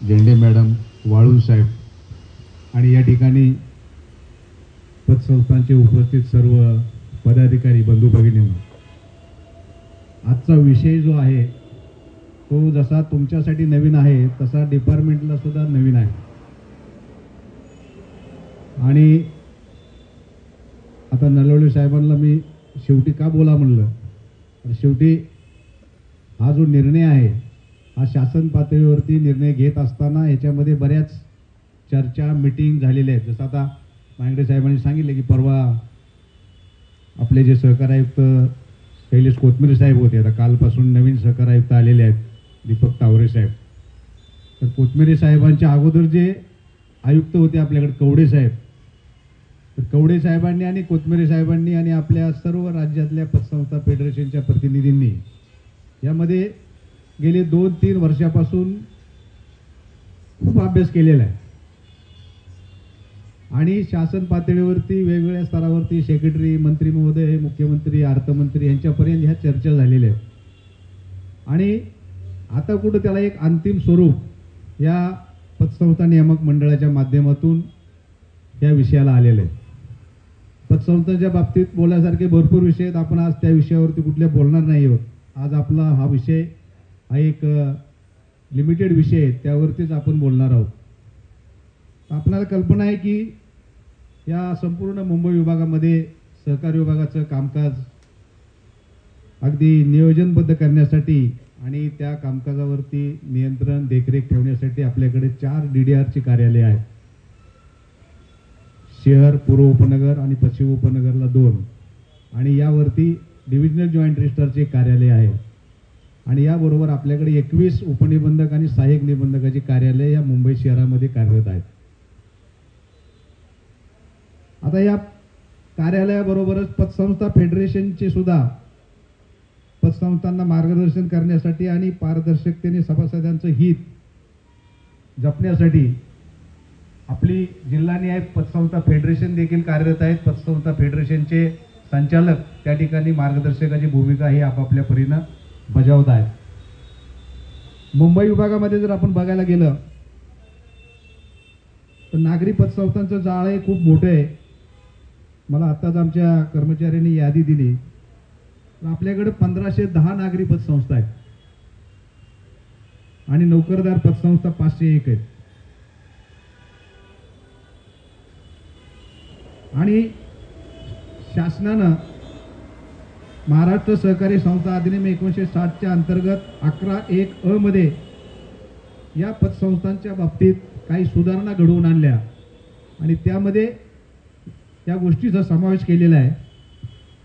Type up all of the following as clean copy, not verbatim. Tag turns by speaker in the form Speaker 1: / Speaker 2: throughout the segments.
Speaker 1: झेंडे मॅडम, वाळून साहेब आणि या ठिकाणी पतसंस्थांचे उपस्थित सर्व पदाधिकारी बंधू भगिनींनो, आजचा विषय जो आहे तो जसा तुमच्यासाठी नवीन आहे तसा डिपार्टमेंटला सुद्धा नवीन आहे. आणि आता नलवडे साहेबांना मी शेवटी का बोला म्हणलं, तर शेवटी हा जो निर्णय आहे हा शासन पातळीवरती निर्णय घेत असताना याच्यामध्ये बऱ्याच चर्चा मीटिंग झालेल्या आहेत. जसं आता मांगडे साहेबांनी सांगितले की परवा आपले जे सहकार आयुक्त शैलेश कोथमिरे साहेब होते, आता कालपासून नवीन सहकार आयुक्त आलेले आहेत दीपक तावरे साहेब. तर कोथमिरे साहेबांच्या अगोदर जे आयुक्त होते आपल्याकडे कवडे साहेब, तर कवडे साहेबांनी आणि कोथमिरे साहेबांनी आणि आपल्या सर्व राज्यातल्या पतसंस्था फेडरेशनच्या प्रतिनिधींनी यामध्ये गेले 2-3 वर्षापासून खूप अभ्यास केलेला आहे. आणि शासन पातळीवरती वेगवेगळ्या स्तरावरती सेक्रेटरी, मंत्री महोदय, मुख्यमंत्री, अर्थमंत्री यांच्यापर्यंत ह्या चर्चा झालेल्या आहेत. आणि आता कुठं त्याला एक अंतिम स्वरूप या पतसंस्था नियामक मंडळाच्या माध्यमातून या विषयाला आलेलं आहे. पतसंस्थांच्या बाबतीत बोलण्यासारखे भरपूर विषय आहेत. आपण आज त्या विषयावरती कुठल्या बोलणार नाही आहोत. आज आपला हा विषय हा एक लिमिटेड विषय आहे, त्यावरतीच आपण बोलणार आहोत. आपल्याला कल्पना आहे की या संपूर्ण मुंबई विभागामध्ये सहकार विभागाचं कामकाज अगदी नियोजनबद्ध करण्यासाठी आणि त्या कामकाजावरती नियंत्रण देखरेख ठेवण्यासाठी आपल्याकडे 4 DDRची कार्यालय आहेत. शहर, पूर्व उपनगर आणि पश्चिम उपनगरला 2, आणि यावरती डिव्हिजनल जॉईंट रजिस्ट्रारचे कार्यालय आहे. आणि याबरोबर आपल्याकडे 21 उपनिबंधक आणि सहाय्यक निबंधकाची कार्यालय या मुंबई शहरामध्ये कार्यरत आहेत. आता या कार्यालयाबरोबरच पतसंस्था फेडरेशनचे सुद्धा पतसंस्थांना मार्गदर्शन करण्यासाठी आणि पारदर्शकतेने सभासदांचं हित जपण्यासाठी आपली जिल्हानिहाय पतसंस्था फेडरेशन देखील कार्यरत आहेत. पतसंस्था फेडरेशनचे संचालक त्या ठिकाणी मार्गदर्शकाची भूमिका ही आपापल्या परीनं बजावत आहेत. मुंबई विभागामध्ये जर आपण बघायला गेलं तर नागरी पतसंस्थांचं जाळं हे खूप मोठं आहे. मला आत्ताच आमच्या कर्मचाऱ्यांनी यादी दिली तर आपल्याकडे 1510 नागरी पतसंस्था आहेत आणि नोकरदार पतसंस्था 501 आहेत. आणि शासनानं महाराष्ट्र सहकारी संस्था अधिनियम 1960च्या अंतर्गत 11(1)(अ) मध्ये या पतसंस्थांच्या बाबतीत काही सुधारणा घडवून आणल्या आणि त्यामध्ये या गोष्टीचा समावेश केलेला आहे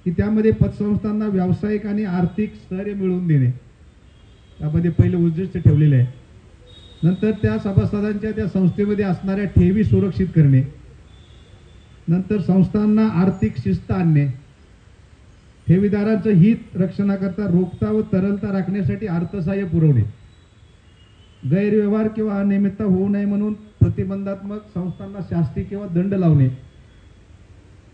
Speaker 1: की त्यामध्ये पतसंस्थांना व्यावसायिक आणि आर्थिक स्थैर्य मिळवून देणे यामध्ये पहिलं उद्दिष्ट ठेवलेलं आहे. नंतर त्या सभासदांच्या त्या संस्थेमध्ये असणाऱ्या ठेवी सुरक्षित करणे, नंतर संस्थांना आर्थिक शिस्त आणणे, ठेवीदारांचं हित रक्षणाकरता रोखता व तरलता राखण्यासाठी अर्थसहाय्य पुरवणे, गैरव्यवहार किंवा अनियमितता होऊ नये म्हणून प्रतिबंधात्मक संस्थांना शास्ती किंवा दंड लावणे,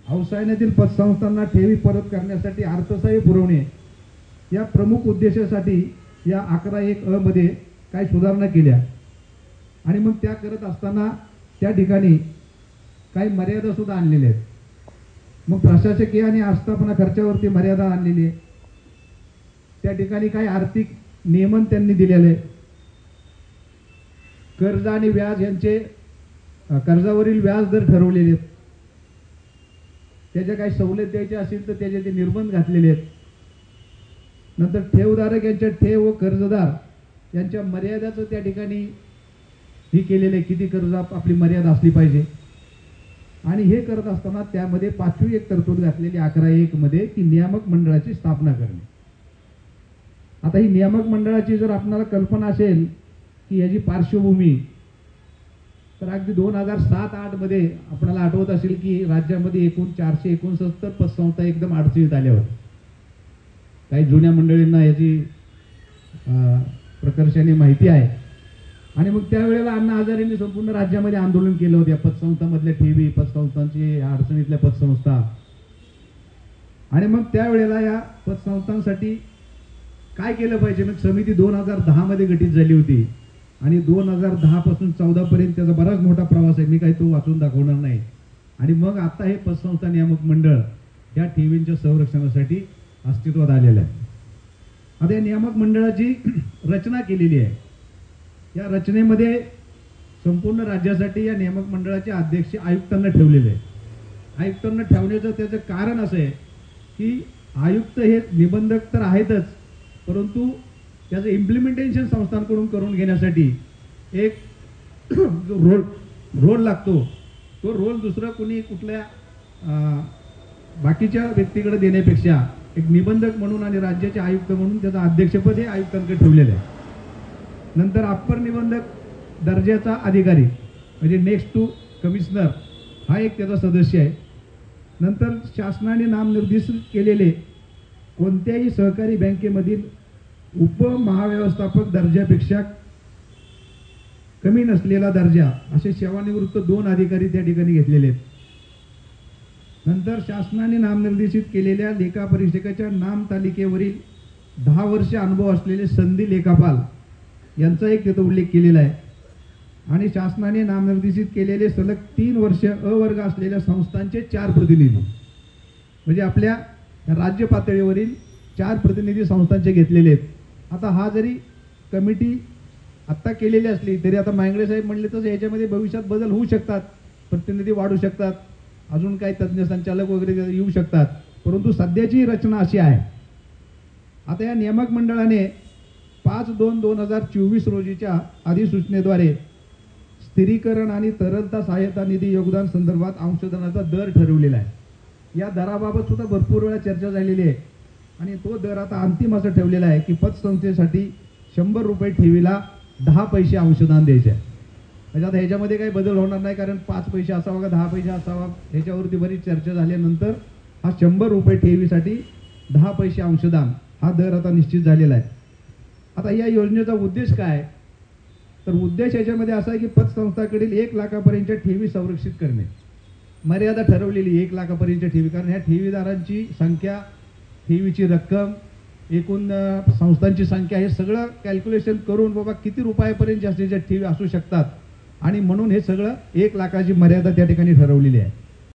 Speaker 1: अवसायनातील पतसंस्थांना ठेवी परत करण्यासाठी अर्थसहाय्य पुरवणे या प्रमुख उद्देशासाठी या 11(1)(अ) मध्ये काही सुधारणा केल्या. आणि मग त्या करत असताना त्या ठिकाणी काही मर्यादा सुद्धा आणलेल्या आहेत. मग प्रशासकीय आणि आस्थापना खर्चावरती मर्यादा आणलेली आहे. त्या ठिकाणी काही आर्थिक नियमन त्यांनी दिलेले, कर्ज आणि व्याज यांचे कर्जावरील व्याज दर ठरवलेले आहेत, त्याच्या काही सवलत द्यायच्या असेल तर त्याचे ते निर्बंध घातलेले आहेत. नंतर ठेवधारक यांच्या ठेव व कर्जदार यांच्या मर्यादाचं त्या ठिकाणी ही केलेलं आहे, किती कर्ज आपली मर्यादा असली पाहिजे. आणि हे करत असताना त्यामध्ये 5वी एक तरतूद घातलेली 11(1) मध्ये की नियामक मंडळाची स्थापना करणे. आता ही नियामक मंडळाची जर आपल्याला कल्पना असेल की याची पार्श्वभूमी, तर अगदी 2007-8 मध्ये आपल्याला आठवत असेल की राज्यामध्ये एकूण 469 पतसंस्था एकदम अडचणीत आल्या होत्या. काही जुन्या मंडळींना याची प्रकर्षाने माहिती आहे. आणि मग त्यावेळेला अण्णा हजारेंनी संपूर्ण राज्यामध्ये आंदोलन केलं होतं. पतसंस्थांमधल्या ठेवी, पतसंस्थांची अडचणीतल्या पतसंस्था. आणि मग त्यावेळेला या पतसंस्थांसाठी काय केलं पाहिजे, मग समिती 2010 मध्ये गठीत झाली होती आणि 2010 पासून 14 पर्यंत त्याचा बराच मोठा प्रवास आहे. मी काही तो वाचून दाखवणार नाही. आणि मग आता हे पतसंस्था नियामक मंडळ या ठेवींच्या संरक्षणासाठी अस्तित्वात आलेलं आहे. आता या नियामक मंडळाची रचना केलेली आहे. या रचनेमध्ये संपूर्ण राज्यासाठी या नियामक मंडळाचे अध्यक्ष आयुक्तांना ठेवलेले आहे. आयुक्तांना ठेवण्याचं त्याचं कारण असं आहे की आयुक्त हे निबंधक तर आहेतच, परंतु त्याचं इम्प्लिमेंटेशन संस्थांकडून करून घेण्यासाठी एक जो रोल लागतो, तो रोल दुसरा कोणी कुठल्या बाकीच्या व्यक्तीकडे देण्यापेक्षा एक निबंधक म्हणून आणि राज्याचे आयुक्त म्हणून त्याचं अध्यक्षपद हे आयुक्तांकडे ठेवलेलं आहे. नंतर अप्पर निबंधक दर्जाचा अधिकारी म्हणजे नेक्स्ट टू कमिशनर हा एक त्याचा सदस्य आहे. नंतर शासनाने नामनिर्देशित केलेले कोणत्याही सहकारी बँकेमधील उपमहाव्यवस्थापक दर्जापेक्षा कमी नसलेला दर्जा असे सेवानिवृत्त 2 अधिकारी त्या ठिकाणी घेतलेले आहेत. नंतर शासनाने नामनिर्देशित केलेल्या लेखापरीक्षकाच्या नाम तालिकेवरील 10 वर्ष अनुभव असलेले संधी लेखापाल यांचा एक तिथं उल्लेख केलेला आहे. आणि शासनाने नामनिर्देशित केलेले सलग 3 वर्ष अवर्ग असलेल्या संस्थांचे 4 प्रतिनिधी म्हणजे आपल्या राज्य पातळीवरील 4 प्रतिनिधी संस्थांचे घेतलेले आहेत. आता हा जरी कमिटी आत्ता केलेली असली तरी आता मांगडे साहेब म्हणले तसं याच्यामध्ये भविष्यात बदल होऊ शकतात, प्रतिनिधी वाढू शकतात, अजून काही तज्ज्ञ संचालक वगैरे येऊ शकतात, परंतु सध्याची रचना अशी आहे. आता या नियामक मंडळाने 5/2/2024 रोजीच्या अधिसूचनेद्वारे स्थिरीकरण आणि तरलता सहाय्यता निधी योगदान संदर्भात अंशदानाचा दर ठरवलेला आहे. या दराबाबत सुद्धा भरपूर वेळा चर्चा झालेली आहे आणि तो दर आता अंतिम असं ठेवलेला आहे की पतसंस्थेसाठी 100 रुपये ठेवीला 10 पैसे अंशदान द्यायचे आहे. म्हणजे आता ह्याच्यामध्ये काही बदल होणार नाही, कारण 5 पैसे असावा का 10 पैसे असावा ह्याच्यावरती बरीच चर्चा झाल्यानंतर हा 100 रुपये ठेवीसाठी 10 पैसे अंशदान हा दर आता निश्चित झालेला आहे. आता या योजनेचा उद्देश काय, तर उद्देश याच्यामध्ये असा आहे की पतसंस्थाकडील 1 लाखापर्यंतच्या ठेवी संरक्षित करणे. मर्यादा ठरवलेली 1 लाखापर्यंतच्या ठेवी, कारण ह्या ठेवीदारांची संख्या, ठेवीची रक्कम, एकूण संस्थांची संख्या हे सगळं कॅल्क्युलेशन करून बाबा किती रुपयापर्यंत जास्तीत जास्त ठेवी असू शकतात आणि म्हणून हे सगळं 1 लाखाची मर्यादा त्या ठिकाणी ठरवलेली आहे.